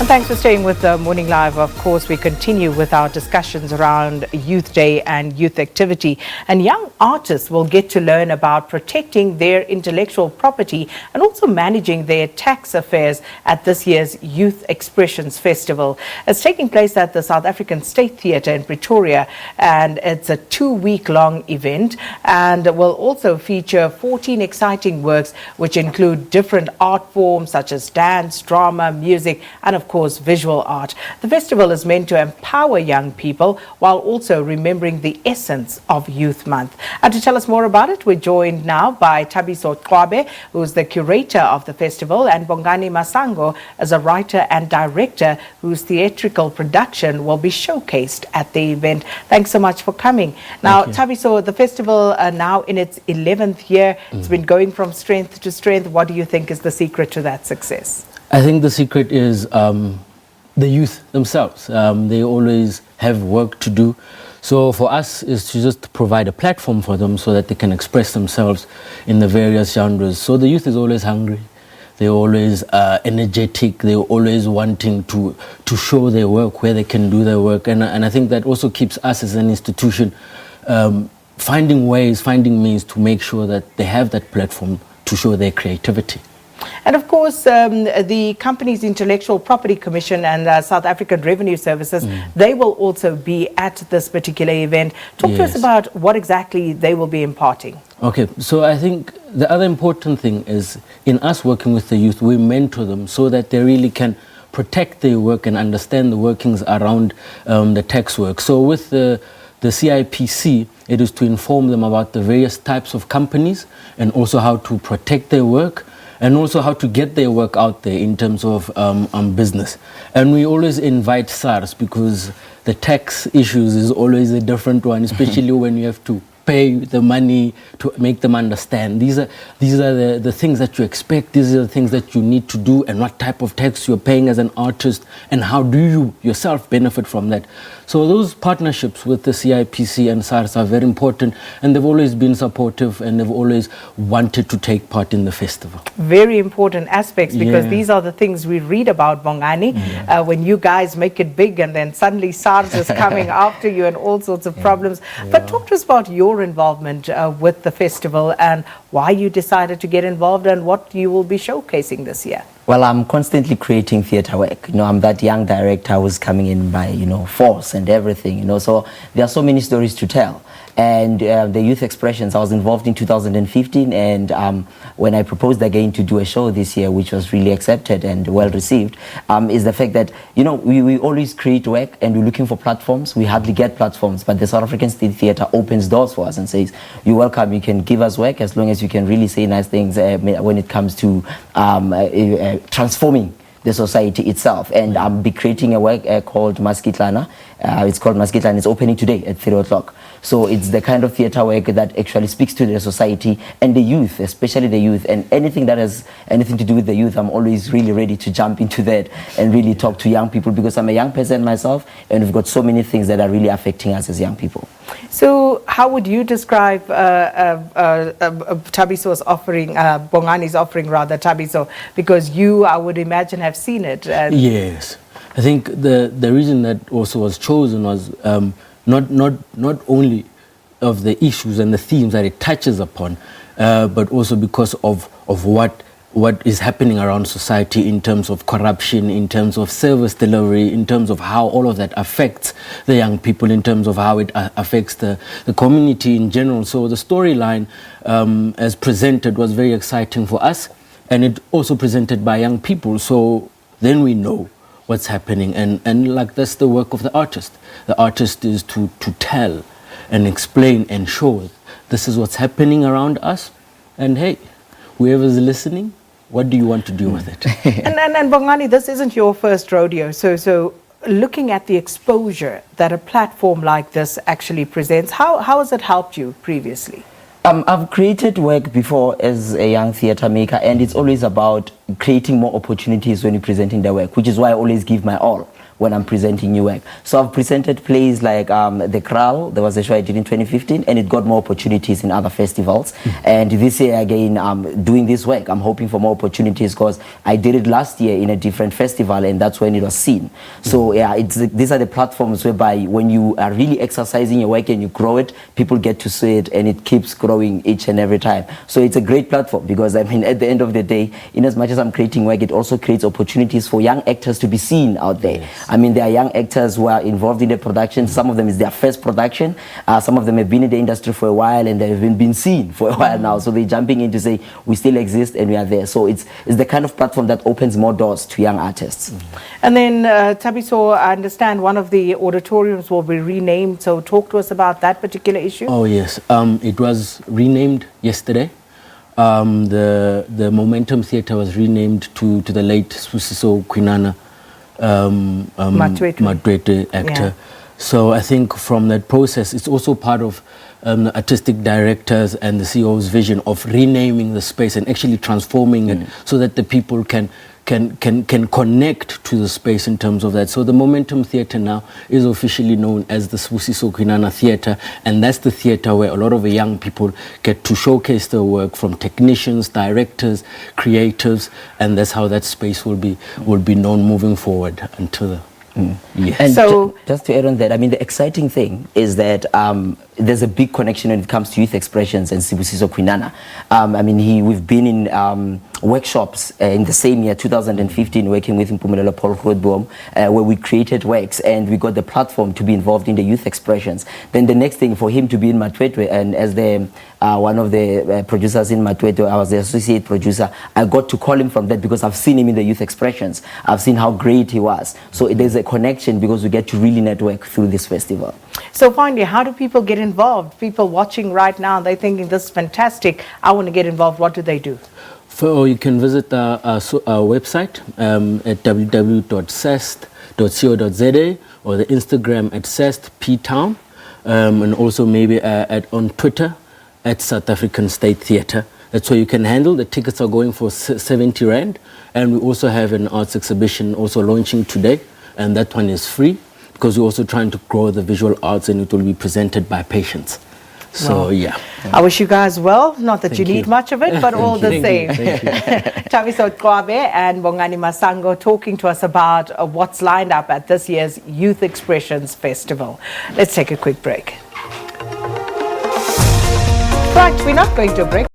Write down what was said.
And thanks for staying with Morning Live. Of course, we continue with our discussions around Youth Day and youth activity. And young artists will get to learn about protecting their intellectual property and also managing their tax affairs at this year's Youth Expressions Festival. It's taking place at the South African State Theatre in Pretoria, and it's a 2-week-long event and will also feature 14 exciting works which include different art forms such as dance, drama, music, and of course visual art. The festival is meant to empower young people while also remembering the essence of Youth Month. And to tell us more about it, we're joined now by Thabiso Qwabe, who's the curator of the festival, and Bongani Masango as a writer and director whose theatrical production will be showcased at the event. Thanks so much for coming. Now, Thabiso, the festival now in its 11th year, it's been going from strength to strength. What do you think is the secret to that success? I think the secret is the youth themselves. They always have work to do. So for us is to just provide a platform for them so that they can express themselves in the various genres. So the youth is always hungry. They're always energetic. They're always wanting to show their work, where they can do their work. And I think that also keeps us as an institution finding ways, finding means to make sure that they have that platform to show their creativity. And of course, the company's Intellectual Property Commission and South African Revenue Services, they will also be at this particular event. Talk to us about what exactly they will be imparting. Okay, so I think the other important thing is in us working with the youth, we mentor them so that they really can protect their work and understand the workings around the tax work. So with the CIPC, it is to inform them about the various types of companies and also how to protect their work, and also how to get their work out there in terms of business. And we always invite SARS because the tax issues is always a different one, especially when you have to pay the money to make them understand. These are the things that you expect. These are the things that you need to do, and what type of tax you're paying as an artist, and how do you yourself benefit from that. So those partnerships with the CIPC and SARS are very important, and they've always been supportive, and they've always wanted to take part in the festival. Very important aspects, because these are the things we read about, Bongani, when you guys make it big and then suddenly SARS is coming after you and all sorts of problems. But talk to us about your involvement with the festival and why you decided to get involved and what you will be showcasing this year. Well, I'm constantly creating theatre work. You know, I'm that young director who's coming in by, force and everything, so there are so many stories to tell. And the Youth Expressions, I was involved in 2015, and when I proposed again to do a show this year, which was really accepted and well received, is the fact that, we always create work and we're looking for platforms. We hardly get platforms, but the South African State Theatre opens doors for us and says, you're welcome, you can give us work as long as you can really say nice things when it comes to transforming the society itself. And I'll be creating a work called Maskitlana. It's called Maskitlana. It's opening today at 3 o'clock. So it's the kind of theatre work that actually speaks to the society and the youth, especially the youth, and anything that has anything to do with the youth. I'm always really ready to jump into that and really talk to young people, because I'm a young person myself, and we've got so many things that are really affecting us as young people. So how would you describe Thabiso's offering, Bongani's offering rather, Thabiso, because you, I would imagine, have seen it? Yes. I think the reason that also was chosen was not only of the issues and the themes that it touches upon, but also because of what is happening around society in terms of corruption, in terms of service delivery, in terms of how all of that affects the young people, in terms of how it affects the community in general. So the storyline as presented was very exciting for us, and it also presented by young people. So then we know what's happening, and like that's the work of the artist. The artist is to tell and explain and show this is what's happening around us, and hey, whoever's listening, what do you want to do with it? and Bongani, this isn't your first rodeo, so looking at the exposure that a platform like this actually presents, how has it helped you previously? I've created work before as a young theatre maker, and it's always about creating more opportunities when you're presenting the work, which is why I always give my all. when I'm presenting new work. So I've presented plays like The Kral. There was a show I did in 2015, and it got more opportunities in other festivals. And this year again, doing this work, I'm hoping for more opportunities because I did it last year in a different festival, and that's when it was seen. So yeah, these are the platforms whereby when you are really exercising your work and you grow it, people get to see it, and it keeps growing each and every time. So it's a great platform because, I mean, at the end of the day, in as much as I'm creating work, it also creates opportunities for young actors to be seen out there. Yes. I mean, there are young actors who are involved in the production. Some of them is their first production. Some of them have been in the industry for a while, and they've been seen for a while now. So they're jumping in to say, we still exist and we are there. So it's the kind of platform that opens more doors to young artists. And then, Thabiso, I understand one of the auditoriums will be renamed. So talk to us about that particular issue. Oh, yes. It was renamed yesterday. The Momentum Theatre was renamed to the late Thabiso Qwabe Matwetwe actor. Yeah. So I think from that process, it's also part of the artistic directors and the CEO's vision of renaming the space and actually transforming it so that the people can connect to the space in terms of that. So the Momentum Theatre now is officially known as the Thabiso Qwabe Theatre, and that's the theatre where a lot of young people get to showcase their work, from technicians, directors, creatives, and that's how that space will be known moving forward until the yes. And so, just to add on that, I mean, the exciting thing is that there's a big connection when it comes to youth expressions and Thabiso Qwabe. I mean, we've been in workshops in the same year, 2015, working with Mpumelelo Paul Grootboom, where we created works and we got the platform to be involved in the youth expressions. Then the next thing, for him to be in Matwetwe, and as the one of the producers in Matwetwe, I was the associate producer. I got to call him from that because I've seen him in the youth expressions. I've seen how great he was. So there's a connection because we get to really network through this festival. So finally, how do people get involved? People watching right now, they're thinking, this is fantastic, I want to get involved. What do they do? So you can visit our website at www.cest.co.za or the Instagram at cestptown, and also maybe on Twitter at South African State Theatre. That's where you can handle. The tickets are going for 70 Rand, and we also have an arts exhibition also launching today, and that one is free because we're also trying to grow the visual arts, and it will be presented by patients. So, well, yeah. I wish you guys well. Not that you need much of it, but all the same. Thabiso Qwabe and Bongani Masango talking to us about what's lined up at this year's Youth Expressions Festival. Let's take a quick break. Right, we're not going to a break.